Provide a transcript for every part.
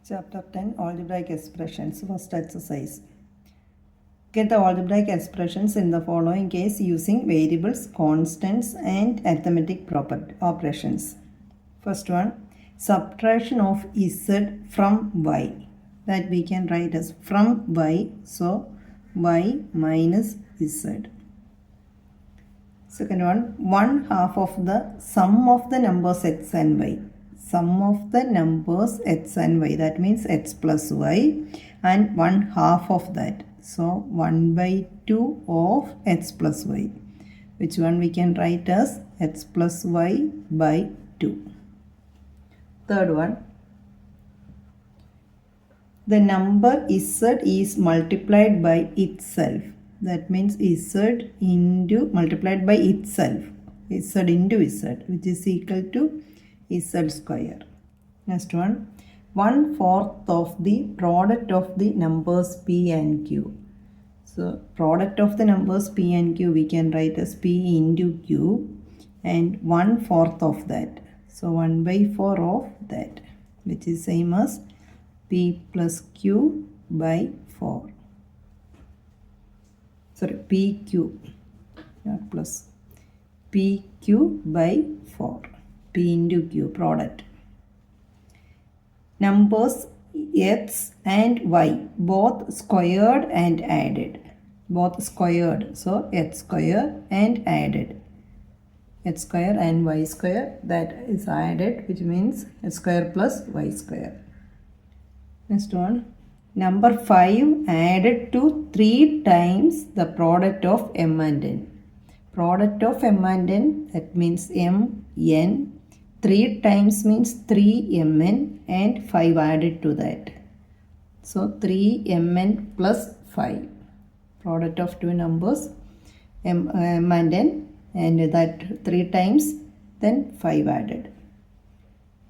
Chapter 10 Algebraic Expressions. First exercise. Get the algebraic expressions in the following case using variables, constants, and arithmetic operations. First one, subtraction of z from y. That we can write as from y, so y minus z. Second one half of the sum of the numbers x and y. Sum of the numbers x and y, that means x plus y, and one half of that, so 1 by 2 of x plus y, which one we can write as x plus y by 2. Third one, the number z is multiplied by itself, that means z into multiplied by itself, z into z, which is equal to z square. Next one, 1/4 of the product of the numbers p and q. So product of the numbers p and q we can write as p into q, and 1/4 of that, so 1 by 4 of that, which is same as p plus q by 4. Sorry, pq, not plus, pq by 4. P into q, product. Numbers x and y, both squared and added. Both squared, so x square and added. X square and y square, that is added, which means x square plus y square. Next one, number 5 added to 3 times the product of m and n. Product of m and n, that means m, n. 3 times means 3mn and 5 added to that. So 3mn plus 5. Product of two numbers m and n, and that 3 times, then 5 added.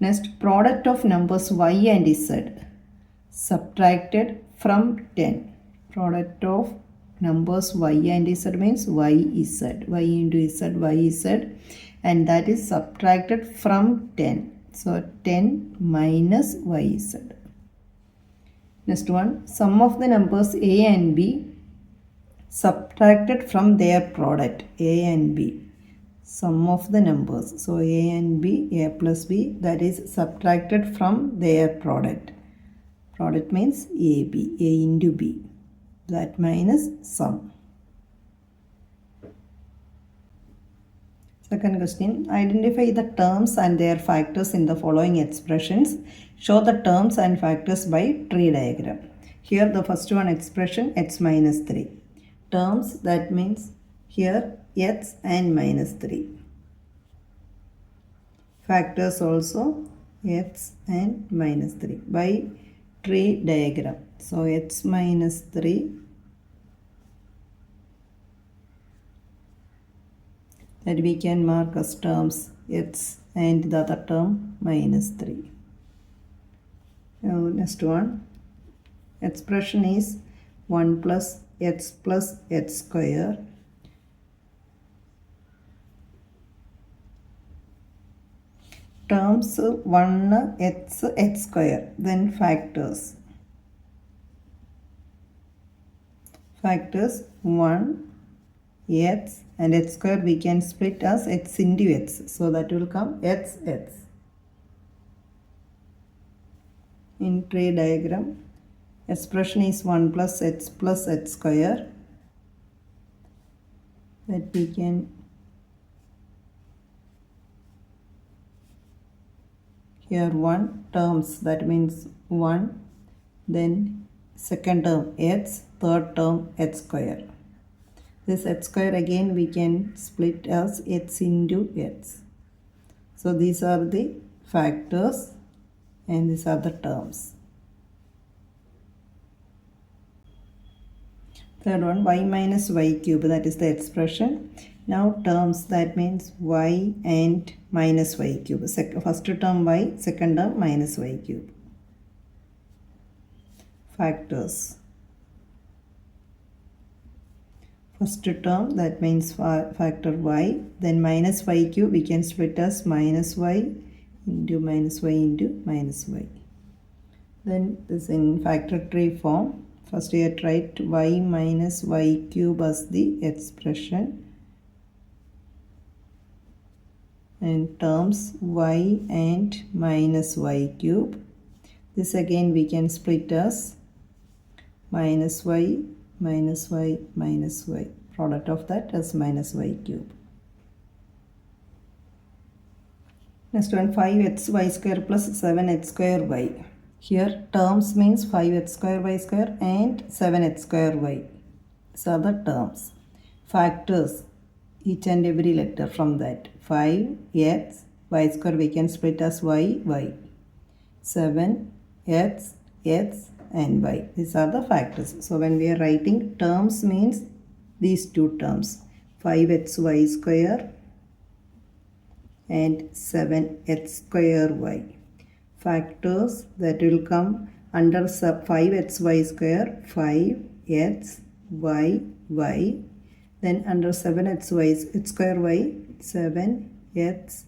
Next, product of numbers y and z subtracted from 10. Product of numbers y and z means y into z, y z, and that is subtracted from 10. So 10 minus yz. Next one, sum of the numbers a and b subtracted from their product, a and b. Sum of the numbers, so a and b, a plus b, that is subtracted from their product. Product means ab, a into b, that minus sum. Second question, identify the terms and their factors in the following expressions. Show the terms and factors by tree diagram. Here the first one expression, x minus 3. Terms, that means here x and minus 3. Factors also x and minus 3 by tree diagram. So x minus 3, that we can mark as terms x and the other term minus 3. Now next one, expression is 1 plus x square terms 1 x square, then factors 1 x and x square we can split as x into x, so that will come x. In tree diagram, expression is 1 plus x square, that we can here 1 terms, that means 1, then second term x, third term x square. This x square again we can split as x into x. So these are the factors and these are the terms. Third one, y minus y cube, that is the expression. Now terms, that means y and minus y cube. First term y, second term minus y cube. Factors. First term, that means factor y, then minus y cube we can split as minus y into minus y into minus y. Then this in factor tree form. First we write y minus y cube as the expression, and terms y and minus y cube. This again we can split as minus y minus y minus y. Product of that is minus y cube. Next one, 5xy square plus 7x square y. Here terms means 5x square y square and 7x square y. These are the terms. Factors, each and every letter from that. 5x y square we can split as y y. 7x x and y. These are the factors. So when we are writing terms means these two terms, 5xy square and 7x square y. Factors that will come under 5xy square, 5xy y. Then under 7xy square y, 7xy.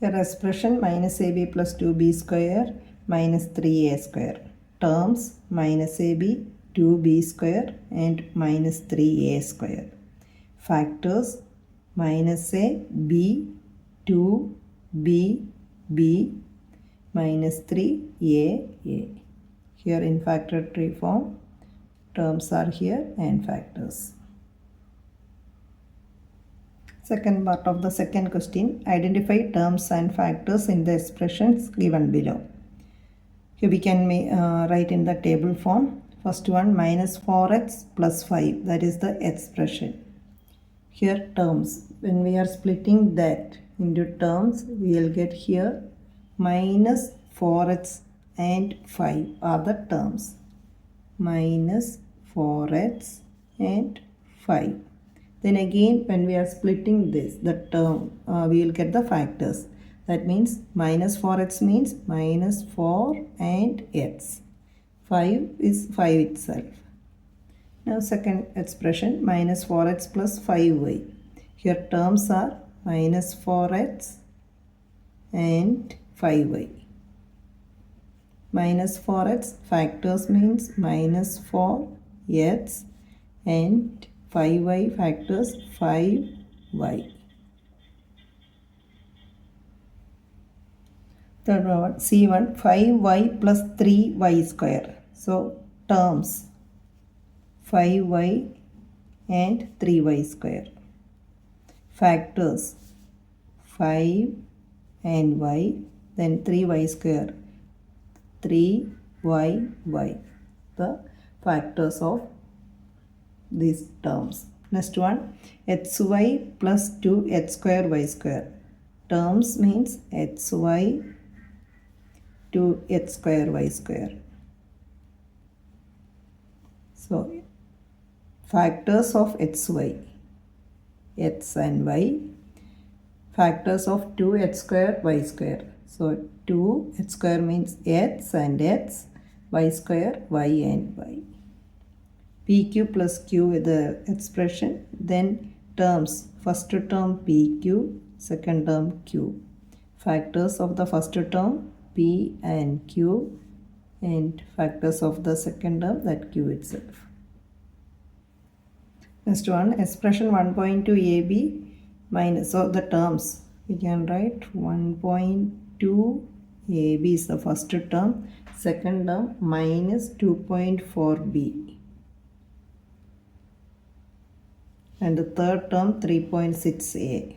Here expression minus ab plus 2b square minus 3a square. Terms minus ab, 2b square and minus 3a square. Factors minus a, b, 2b, b, minus 3a, a. Here in factor tree form, terms are here and factors. Second part of the second question, identify terms and factors in the expressions given below. Here we can write in the table form. First one, minus 4x plus 5, that is the expression. Here terms, when we are splitting that into terms, we will get here minus 4x and 5 are the terms. Minus 4x and 5. Then again when we are splitting this, the term, we will get the factors. That means minus 4x means minus 4 and x. 5 is 5 itself. Now second expression, minus 4x plus 5y. Here terms are minus 4x and 5y. Minus 4x, factors means minus 4x and 5y, factors 5y. Third one, C1, 5y plus 3y square. So terms 5y and 3y square. Factors 5 and y, then 3y square, 3y. The factors of these terms. Next one, xy plus 2x square y square. Terms means xy to x square y square. So factors of xy, x and y. Factors of 2x square y square. So 2x square means x and x, y square y and y. PQ plus Q with the expression. Then terms, first term PQ, second term Q. Factors of the first term P and Q, and factors of the second term, that Q itself. Next one, expression 1.2 AB minus, so the terms we can write 1.2 AB is the first term, second term minus 2.4B, and the third term 3.6A.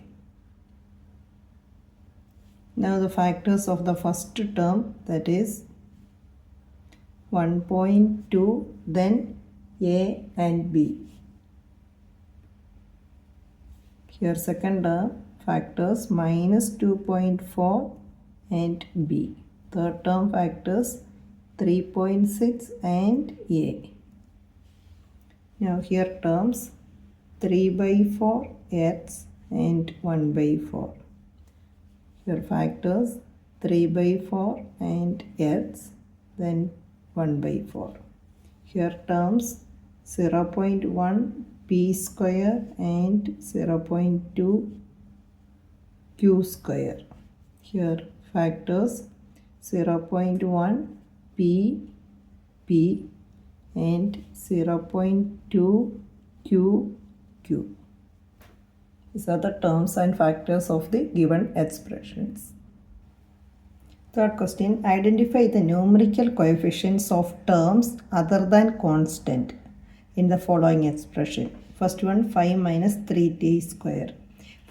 Now the factors of the first term, that is 1.2, then A and B. Here second term factors minus 2.4 and B. Third term factors 3.6 and A. Now here terms 3/4 x and 1/4. Here factors 3/4 and x, then 1/4. Here terms 0.1 p square and 0.2 q square. Here factors 0.1 p p and 0.2 q q. These are the terms and factors of the given expressions. Third question, identify the numerical coefficients of terms other than constant in the following expression. First one, 5 minus 3t square.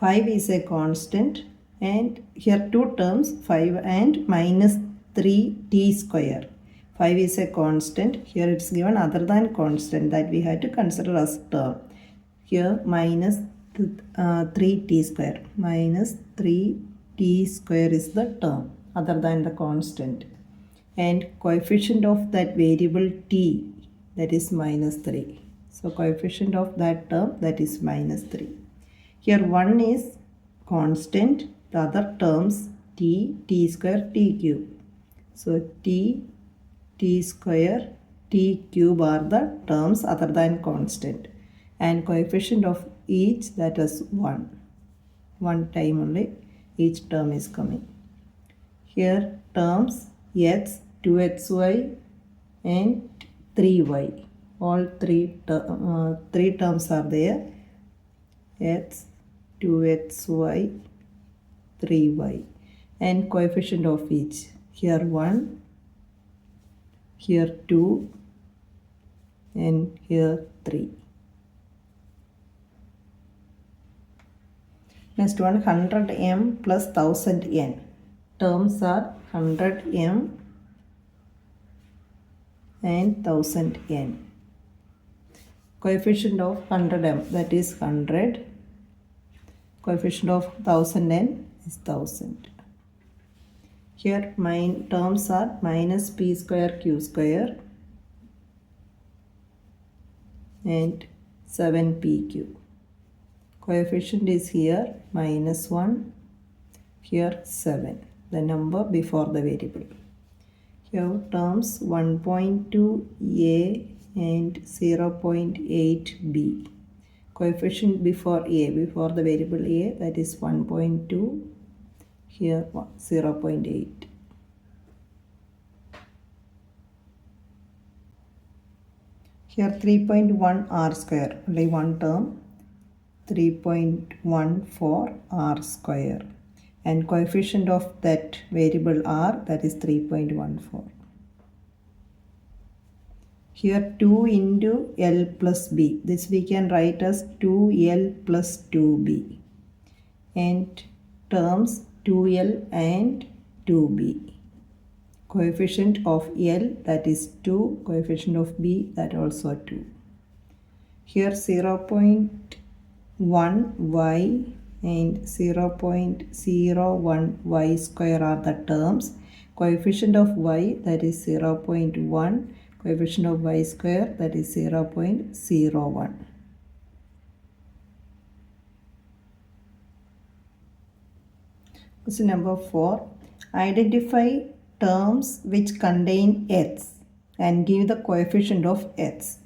5 is a constant and here two terms, 5 and minus 3t square. 5 is a constant, here it's given other than constant, that we had to consider as term. Here minus 3t square, minus 3t square is the term other than the constant, and coefficient of that variable t, that is minus 3. So coefficient of that term, that is minus 3. Here one is constant, the other terms t, t square, t cube. So t, t square, t cube are the terms other than constant, and coefficient of each, that is 1. One time only each term is coming. Here terms x, 2xy and 3y. All three terms are there. X, 2xy, 3y. And coefficient of each. Here 1, here 2 and here 3. Next one, 100m plus 1000n. Terms are 100m and 1000n. Coefficient of 100m, that is 100. Coefficient of 1000n is 1000. Here terms are minus p square q square and 7pq. Coefficient is here minus 1, here 7, the number before the variable. Here terms 1.2a and 0.8b. Coefficient before a, before the variable a, that is 1.2, here 0.8. Here 3.1 r square, only one term, 3.14 r square, and coefficient of that variable r, that is 3.14. Here 2 into L plus B, this we can write as 2L plus 2B, and terms 2L and 2B. Coefficient of L, that is 2, coefficient of B, that also 2. Here 0.1y and 0.01y square are the terms. Coefficient of y, that is 0.1. Coefficient of y square, that is 0.01. Question number 4. Identify terms which contain x and give the coefficient of x.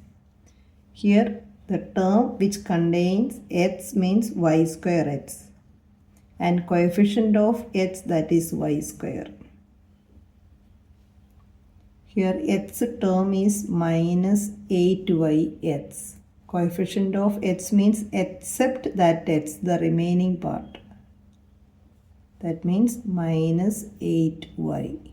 Here the term which contains x means y square x, and coefficient of x, that is y square. Here x term is minus 8yx. Coefficient of x means except that x, the remaining part. That means minus 8y.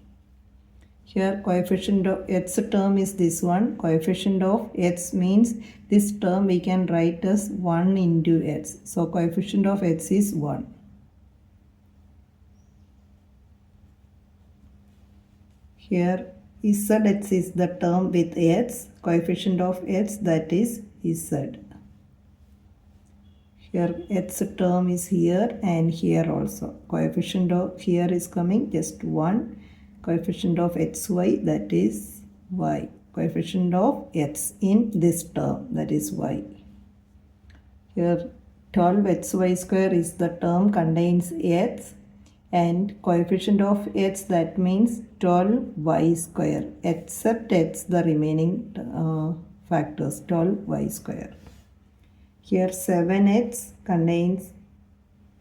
Here coefficient of x term is this one. Coefficient of x means this term we can write as 1 into x. So coefficient of x is 1. Here zx is the term with x. Coefficient of x, that is z. Here x term is here and here also. Coefficient of here is coming just 1. Coefficient of xy, that is y. Coefficient of x in this term, that is y. Here 12xy square is the term contains x, and coefficient of x, that means 12y square, except x, the remaining factors, 12y square. Here 7x contains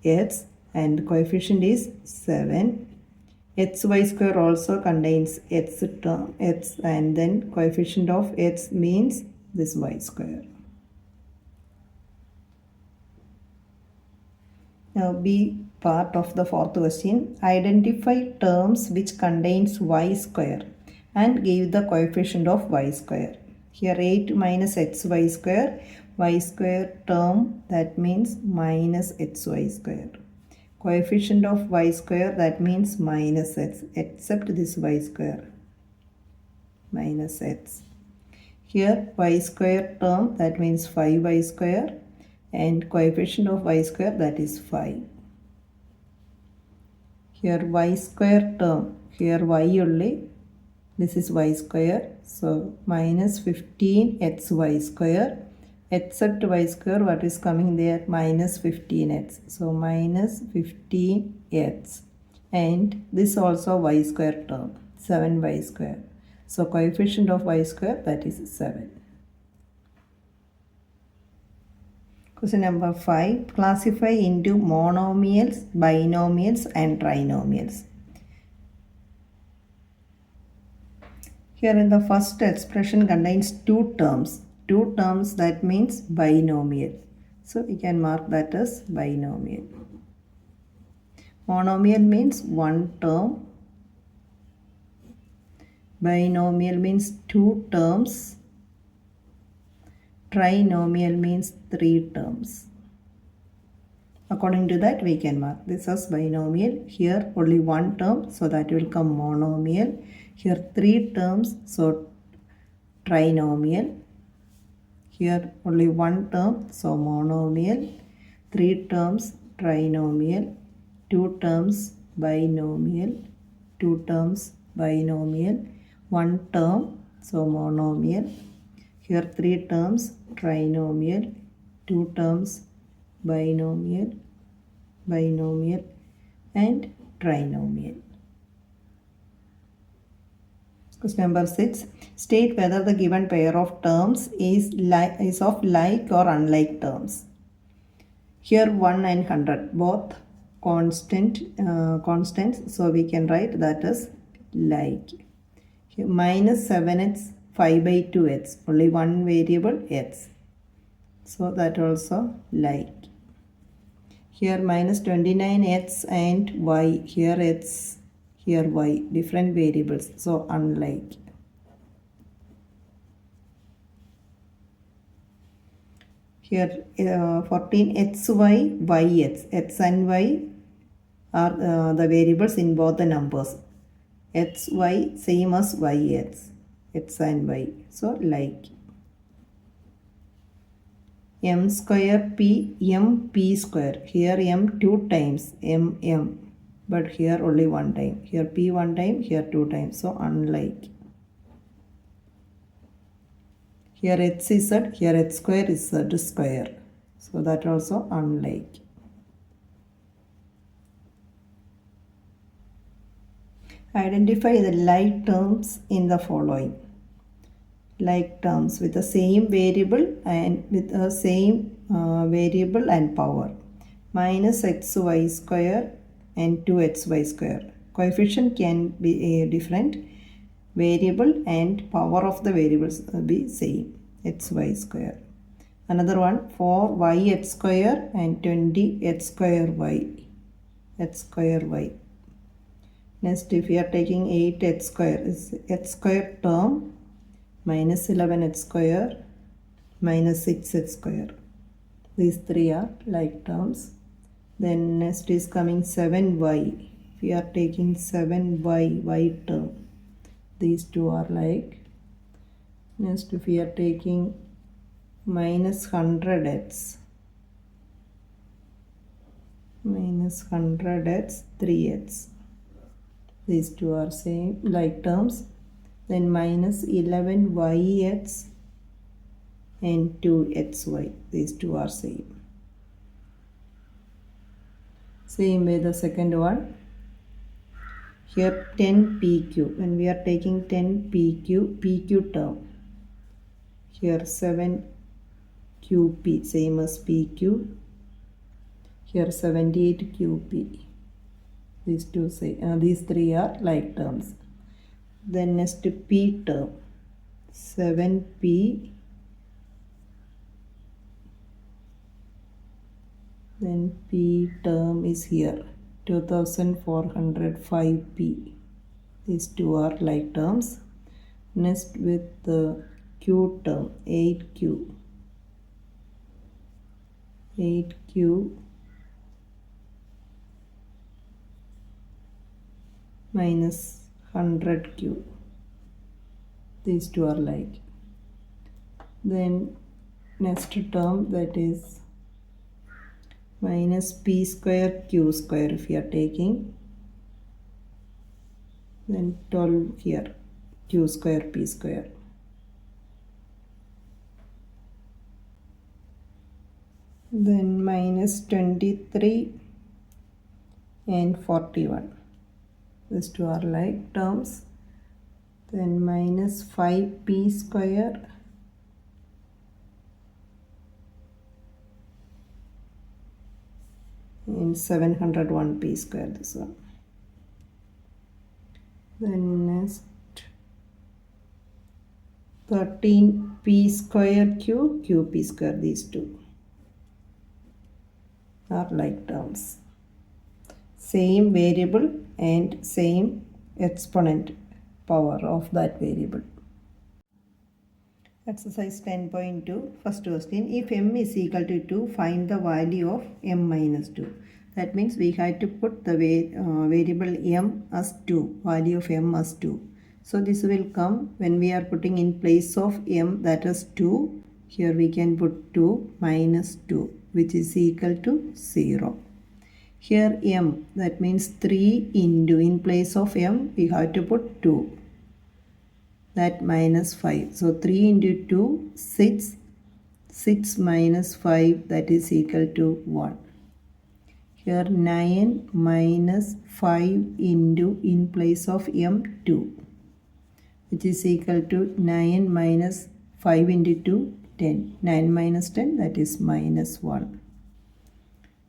x and coefficient is 7. Xy square also contains x term, x, and then coefficient of x means this y square. Now B part of the fourth question. Identify terms which contains y square and give the coefficient of y square. Here 8 minus xy square, y square term, that means minus xy square. Coefficient of y square, that means minus x, except this y square, minus x. Here y square term, that means 5y square, and coefficient of y square, that is 5. Here y square term, here y only, this is y square, so minus 15xy square, except y square, what is coming there, minus 15x, so minus 15x, and this also y square term, 7y square, so coefficient of y square, that is 7. Question number 5. Classify into monomials, binomials and trinomials. Here in the first expression contains two terms. Two terms, that means binomial. So we can mark that as binomial. Monomial means one term. Binomial means two terms. Trinomial means three terms. According to that, we can mark this as binomial. Here only one term, so that will come monomial. Here three terms, so trinomial. Here only one term, so monomial. Three terms, trinomial. Two terms, binomial. Two terms, binomial. One term, so monomial. Here three terms, trinomial. Two terms, binomial, binomial, and trinomial. Question number 6. State whether the given pair of terms is of like or unlike terms. Here 1 and 100, both constants, so we can write that as like. Here minus 7x, 5 by 2x, only one variable x, so that also like. Here minus 29x and y, here x, here y, different variables, so unlike. Here 14xy, yx, x and y are the variables in both the numbers. xy same as yx, x and y, so like. M square p, m p square, here m two times, m, but here only one time, here p one time, here two times, so unlike. Here h is z, here h square is z square, so that also unlike. Identify the like terms in the following. Like terms with the same variable and with the same variable and power. Minus xy square and 2xy square. Coefficient can be a different. Variable and power of the variables will be same. Xy square. Another one, 4yx square and 20x square y. X square y. Next, if we are taking 8x square, is x square term, minus 11x square, minus 6x square. These three are like terms. Then next is coming 7y. If we are taking 7y, y term, these two are like. Next, if we are taking minus 100x, minus 100x, 3x. These two are same like terms. Then minus 11yx and 2xy. These two are same. Same way the second one. Here 10pq. When we are taking 10pq, pq term. Here 7qp, same as pq. Here 78 QP. These three are like terms. Then next P term. 7P. Then P term is here. 2405P. These two are like terms. Next with the Q term. 8Q. 8Q minus 100Q. These two are like. Then next term, that is minus P square Q square if you are taking. Then 12 here, Q square P square. Then minus 23 and 41. These two are like terms. Then minus 5P square and 701P square, this one. Then next 13P square Q, QP square, these two are like terms. Same variable and same exponent power of that variable. Exercise 10.2. First question. If m is equal to 2, find the value of m minus 2. That means we had to put the variable m as 2, value of m as 2. So this will come when we are putting in place of m, that is 2. Here we can put 2 minus 2, which is equal to 0. Here m, that means 3 into, in place of m we have to put 2. That minus 5. So 3 into 2, 6. 6 minus 5, that is equal to 1. Here 9 minus 5 into, in place of m, 2. Which is equal to 9 minus 5 into 2, 10. 9 minus 10, that is minus 1.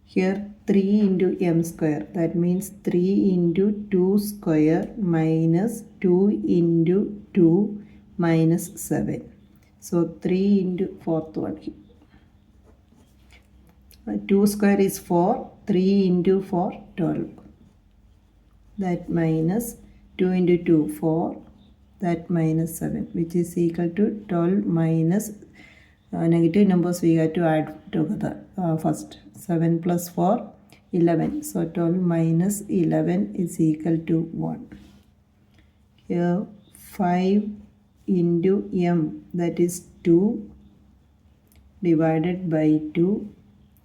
Here 3 into m square, that means 3 into 2 square minus 2 into 2 minus 7. So 3 into fourth one. 2 square is 4, 3 into 4, 12. That minus 2 into 2, 4. That minus 7, which is equal to 12 minus negative numbers we have to add together first. 7 plus 4, 11. So 12 minus 11 is equal to 1. Here 5 into m, that is 2 divided by 2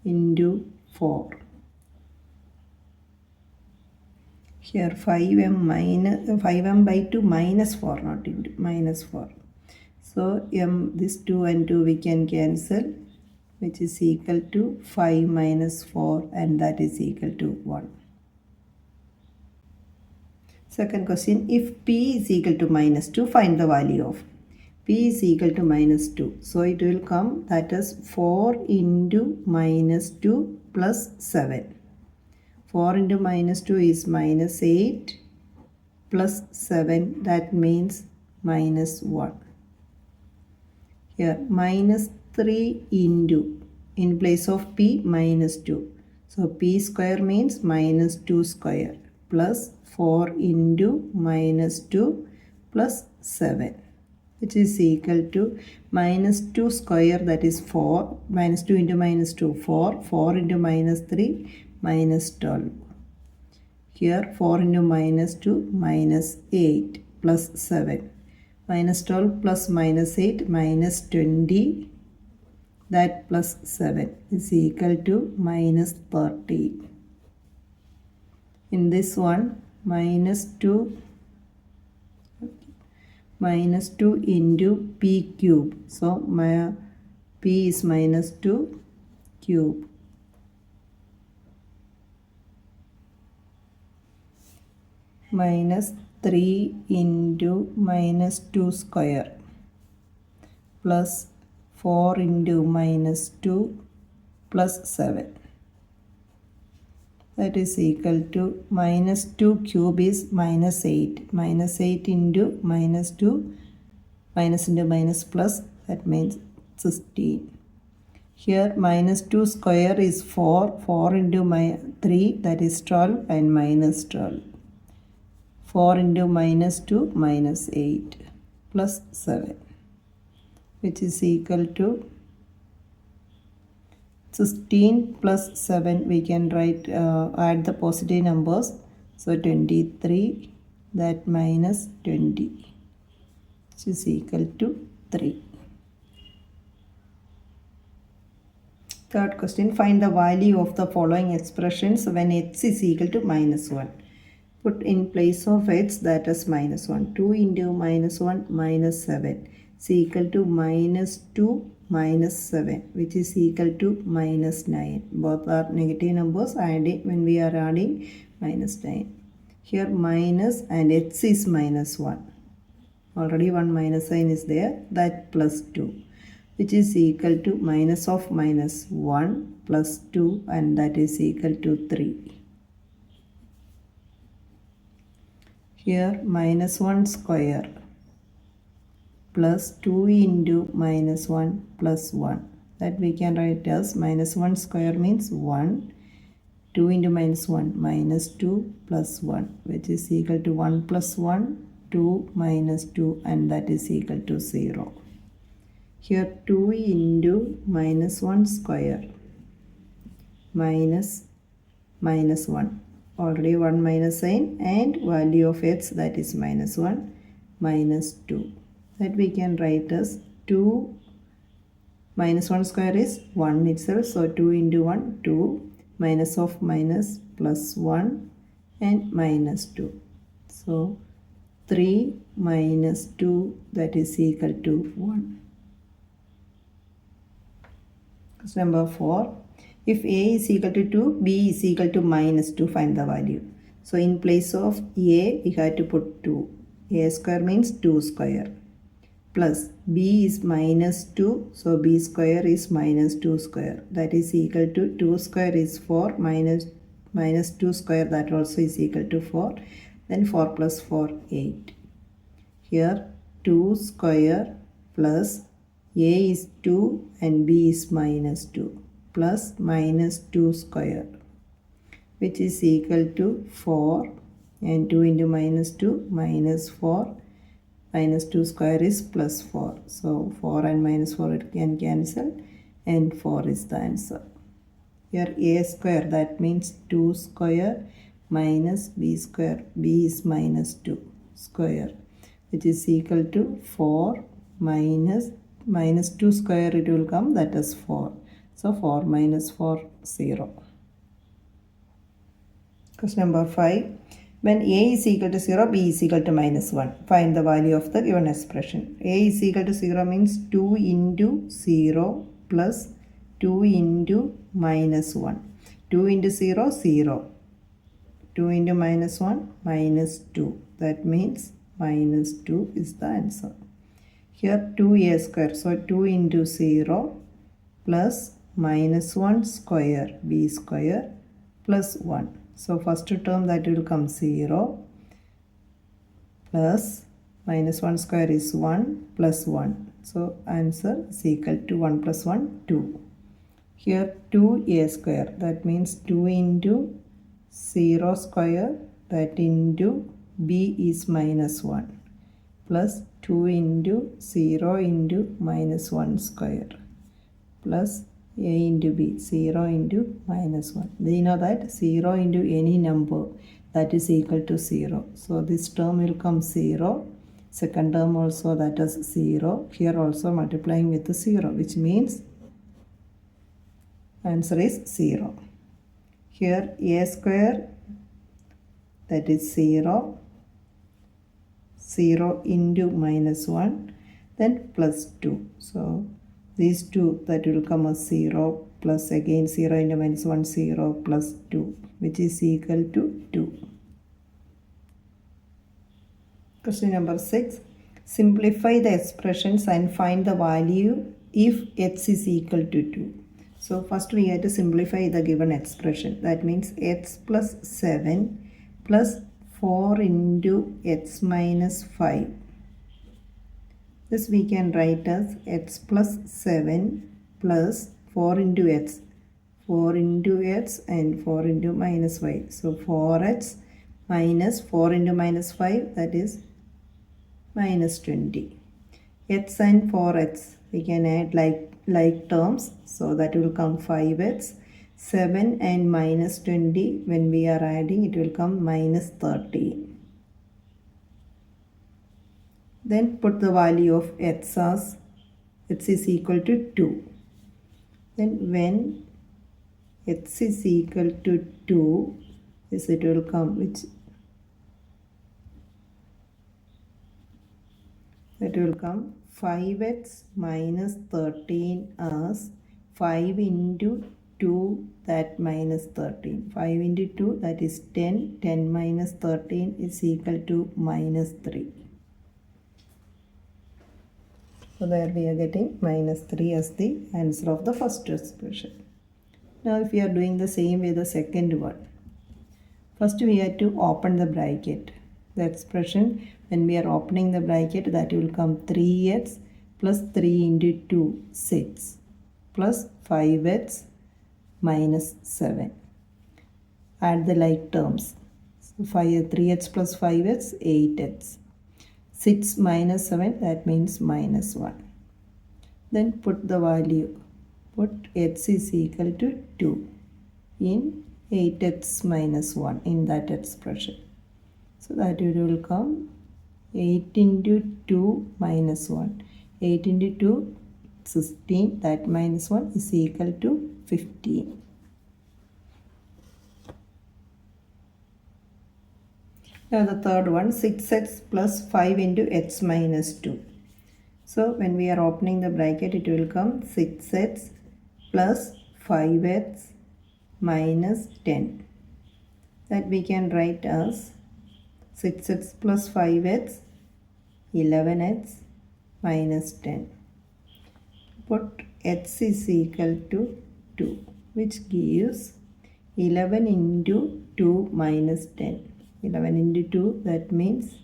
into 4. Here 5m by 2 minus 4, not into, minus 4. So m, this 2 and 2 we can cancel, which is equal to 5 minus 4, and that is equal to 1. Second question. If p is equal to minus 2, find the value of. P is equal to minus 2. So it will come, that is 4 into minus 2 plus 7. 4 into minus 2 is minus 8 plus 7, that means minus 1. Here minus 3 into, in place of p, minus 2. So p square means minus 2 square plus 4 into minus 2 plus 7, which is equal to minus 2 square, that is 4. Minus 2 into minus 2, 4. 4 into minus 3, minus 12. Here 4 into minus 2, minus 8 plus 7. Minus 12 plus minus 8, minus 20. That plus 7 is equal to minus 30. In this one, minus 2 into p cube. So my p is minus 2 cube. Minus 3 into minus 2 square plus 4 into minus 2 plus 7. that is equal to minus 2 cube is minus 8. Minus 8 into minus 2, minus into minus plus, that means 16. Here minus 2 square is 4. 4 into 3, that is 12, and minus 12. 4 into minus 2, minus 8, plus 7, which is equal to 16 plus 7. We can write, add the positive numbers. So 23, that minus 20, which is equal to 3. Third question, find the value of the following expressions when x is equal to minus 1. Put in place of x, that is minus 1. 2 into minus 1, minus 7, is equal to minus 2 minus 7, which is equal to minus 9. Both are negative numbers, adding when we are adding minus 9. Here minus and x is minus 1. Already one minus sign is there, that plus 2, which is equal to minus of minus 1 plus 2, and that is equal to 3. Here minus 1 square plus 2 into minus 1 plus 1. That we can write as minus 1 square means 1. 2 into minus 1, minus 2 plus 1, which is equal to 1 plus 1, 2 minus 2, and that is equal to 0. Here 2 into minus 1 square minus minus 1. Already one minus sign, and value of x, that is minus 1, minus 2. That we can write as 2 minus 1 square is 1 itself. So 2 into 1, 2, minus of minus plus 1, and minus 2. So 3 minus 2, that is equal to 1. Question number 4. If a is equal to 2, b is equal to minus 2, find the value. So in place of a, we have to put 2. A square means 2 square. Plus b is minus 2, so b square is minus 2 square. That is equal to 2 square is 4, minus 2 square, that also is equal to 4. Then 4 plus 4, 8. Here 2 square plus a is 2 and b is minus 2. Plus minus 2 square, which is equal to 4, and 2 into minus 2, minus 4, minus 2 square is plus 4. So 4 and minus 4 it can cancel, and 4 is the answer. Here a square, that means 2 square minus b square, b is minus 2 square, which is equal to 4 minus 2 square, it will come, that is 4. So 4 minus 4, 0. Question number 5. When a is equal to 0, b is equal to minus 1. Find the value of the given expression. A is equal to 0 means 2 into 0 plus 2 into minus 1. 2 into 0, 0. 2 into minus 1, minus 2. That means minus 2 is the answer. Here 2a square. So 2 into 0 plus minus 1 square, b square, plus 1. So first term, that will come 0 plus minus 1 square is 1 plus 1. So answer is equal to 1 plus 1, 2. Here 2a square, that means 2 into 0 square, that into b is minus 1, plus 2 into 0 into minus 1 square, plus a into b, 0 into minus 1. We know that 0 into any number, that is equal to 0. So this term will come 0. Second term also, that is 0. Here also multiplying with 0, which means answer is 0. Here a square, that is 0. 0 into minus 1, then plus 2. So these two, that will come as 0 plus again 0 into minus 1, 0 plus 2, which is equal to 2. Question number 6. Simplify the expressions and find the value if x is equal to 2. So first we have to simplify the given expression. That means x plus 7 plus 4 into x minus 5. This we can write as x plus 7 plus 4 into x. 4 into x and 4 into minus 5. So 4x minus 4 into minus 5, that is minus 20. X and 4x we can add like terms, so that will come 5x. 7 and minus 20, when we are adding, it will come minus 30. Then put the value of x as x is equal to 2. Then when x is equal to 2, this it will come, which that will come 5x minus 13 as 5 into 2, that minus 13. 5 into 2, that is 10. 10 minus 13 is equal to minus 3. So there we are getting minus 3 as the answer of the first expression. Now if we are doing the same with the second one, first we have to open the bracket. The expression, when we are opening the bracket, that will come 3x plus 3 into 2, 6, plus 5x minus 7. Add the like terms. So 3x plus 5x, 8x. 6 minus 7, that means minus 1. Then put the value. Put x is equal to 2 in 8x minus 1 in that expression. So that it will come 8 into 2 minus 1. 8 into 2, 16. That minus 1 is equal to 15. Now the third one, 6x plus 5 into x minus 2. So when we are opening the bracket, it will come 6x plus 5x minus 10. That we can write as 6x plus 5x, 11x minus 10. Put x is equal to 2, which gives 11 into 2 minus 10. 11 into 2, that means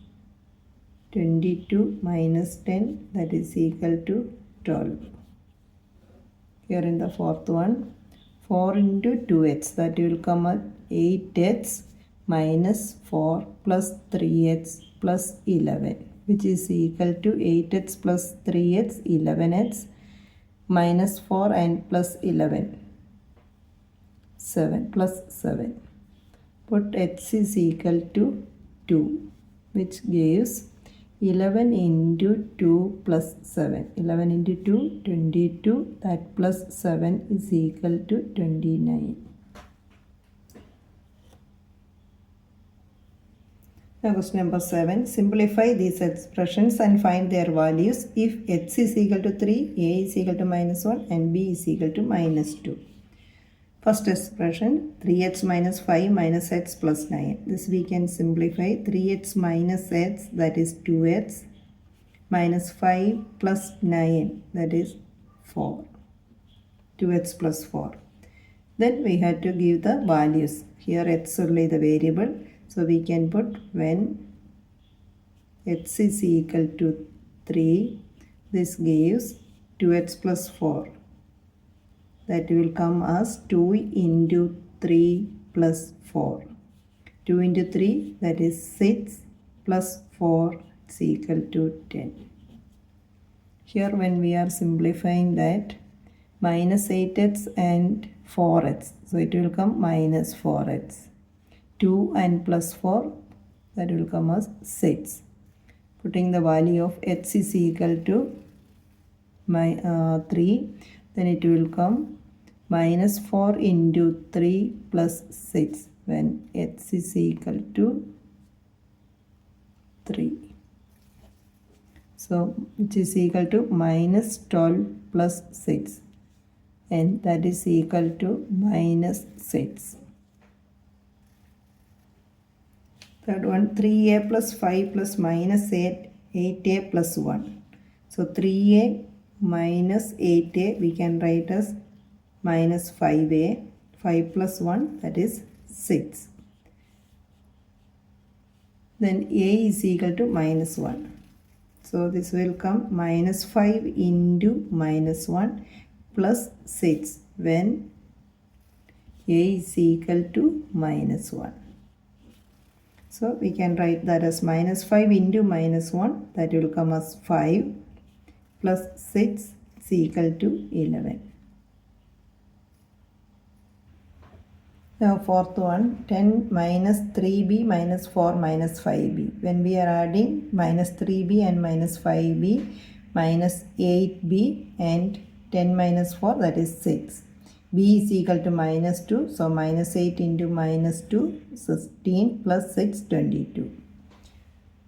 22 minus 10, that is equal to 12. Here in the fourth one, 4 into 2x, that will come at 8x minus 4 plus 3x plus 11, which is equal to 8x plus 3x, 11x minus 4 and plus 11, 7 plus 7. Put x is equal to 2, which gives 11 into 2 plus 7. 11 into 2, 22. That plus 7 is equal to 29. Now question number 7. Simplify these expressions and find their values if x is equal to 3, a is equal to minus 1 and b is equal to minus 2. First expression, 3x minus 5 minus x plus 9. This we can simplify. 3x minus x, that is 2x, minus 5 plus 9, that is 4. 2x plus 4. Then we had to give the values. Here x only the variable. So we can put when x is equal to 3, this gives 2x plus 4. That will come as 2 into 3 plus 4. 2 into 3, that is 6 plus 4 is equal to 10. Here when we are simplifying that, minus 8x and 4x. So it will come minus 4x. 2 and plus 4, that will come as 6. Putting the value of x is equal to 3, then it will come minus 4 into 3 plus 6 when x is equal to 3. So which is equal to minus 12 plus 6, and that is equal to minus 6. Third one, 3a plus 5 plus minus 8, 8a plus 1. So 3a minus 8a we can write as minus 5a, 5 plus 1 that is 6. Then a is equal to minus 1. So this will come minus 5 into minus 1 plus 6 when a is equal to minus 1. So we can write that as minus 5 into minus 1, that will come as 5 plus 6 is equal to 11. Now fourth one, 10 minus 3b minus 4 minus 5b. When we are adding minus 3b and minus 5b, minus 8b and 10 minus 4 that is 6. b is equal to minus 2, so minus 8 into minus 2, 16 plus 6, 22.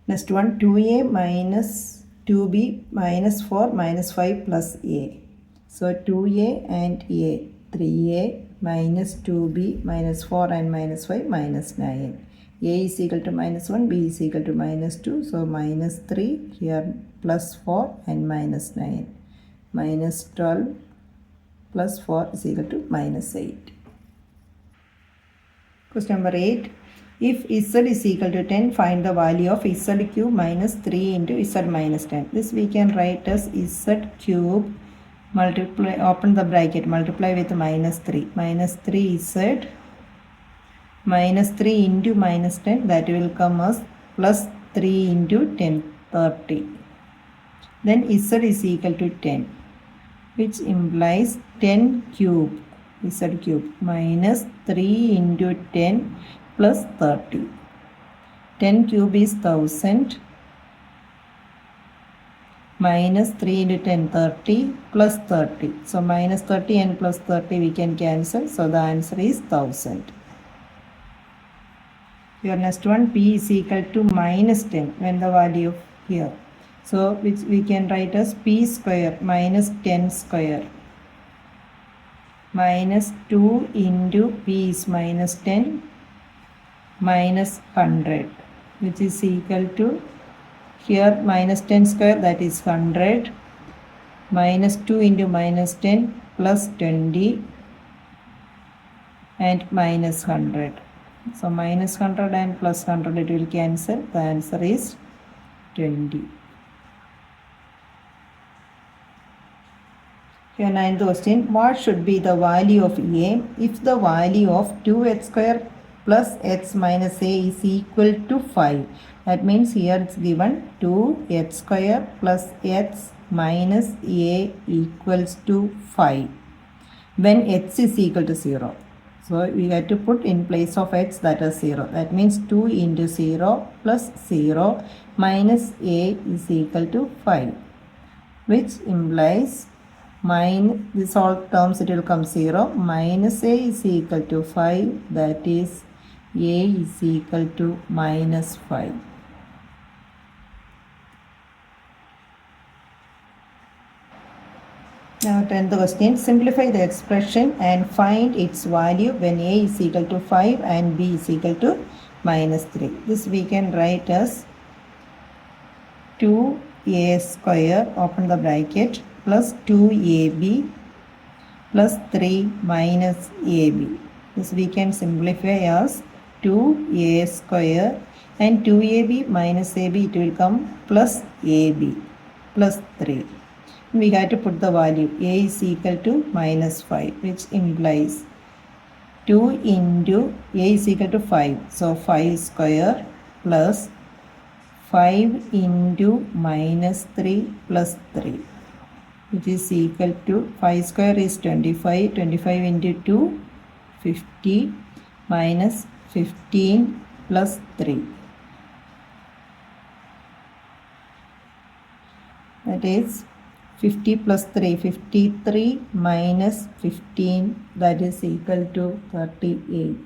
Next one, 2a minus 2b minus 4 minus 5 plus a. So 2a and a, 3a minus 2b minus 4 and minus 5 minus 9. A is equal to minus 1, b is equal to minus 2. So minus 3 here plus 4 and minus 9. Minus 12 plus 4 is equal to minus 8. Question number 8. If z is equal to 10, find the value of z cube minus 3 into z minus 10. This we can write as z cube multiply, open the bracket, multiply with minus 3. Minus 3z minus 3 into minus 10, that will come as plus 3 into 10, 30. Then z is equal to 10, which implies 10 cube, z cube minus 3 into 10 plus 30. 10 cube is 1000. Minus 3 into 10, 30 plus 30. So minus 30 and plus 30 we can cancel. So the answer is 1000. Your next one, p is equal to minus 10 when the value here. So which we can write as p square minus 10 square minus 2 into p is minus 10 minus 100, which is equal to here minus 10 square, that is 100, minus 2 into minus 10 plus 20 and minus 100. So minus 100 and plus 100 it will cancel. The answer is 20. Here ninth question, what should be the value of a if the value of 2h square plus h minus a is equal to 5? That means here it's given 2h square plus h minus a equals to 5 when h is equal to 0. So we have to put in place of h that is 0. That means 2 into 0 plus 0 minus a is equal to 5, which implies this all terms it will come 0. Minus a is equal to 5, that is a is equal to minus 5. Now 10th question, simplify the expression and find its value when a is equal to 5 and b is equal to minus 3. This we can write as 2a square, open the bracket, plus 2ab plus 3 minus ab. This we can simplify as 2a square and 2ab minus ab, it will come plus ab plus 3. We have to put the value a is equal to minus 5, which implies 2 into a is equal to 5. So 5 square plus 5 into minus 3 plus 3, which is equal to 5 square is 25. 25 into 2, 50 minus 15 plus 3. That is 50 plus 3, 53 minus 15, that is equal to 38.